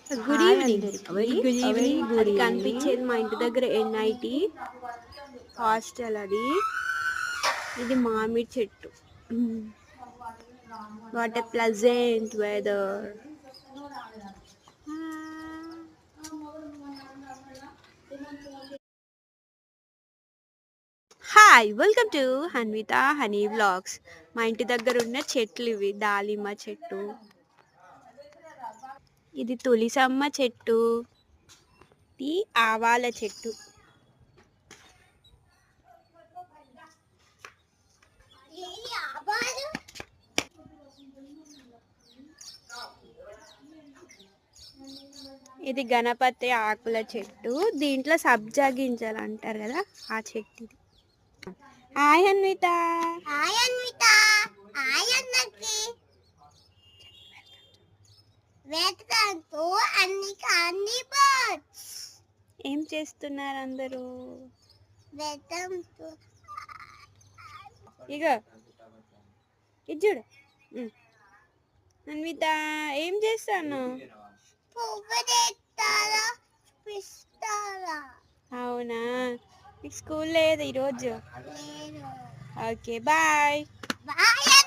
Good evening. Very good evening. అది కనిపించేది మా ఇంటి దగ్గర ఎన్ఐటి హాస్టల్. అది ఇది మామిడి చెట్టు. What a pleasant weather. Hi, welcome to Hanvitha Honey vlogs. మా ఇంటి దగ్గర ఉన్న చెట్లు ఇవి. దాలిమ చెట్టు, ఇది తులిసమ్మ చెట్టు, ఇది ఆవాల చెట్టు. ఇది గణపతి ఆకుల చెట్టు. దీంట్లో సబ్జా గింజలు అంటారు కదా, ఆ చెట్టు ఇది. Hi Anvitha. Hi Anvitha. Hi అన్నకి. వెల్కమ్ టు అన్ని బర్డ్స్. ఏం చేస్తున్నారు అందరూ? Welcome to. ఇగో ఇది చూడు. అన్విత ఏం చేస్తాను? పువ్వు తెస్తారా పిస్తారా? అవునా, మీకు స్కూల్ లేదు ఈరోజు? నేను ఓకే, బాయ్. బాయ్.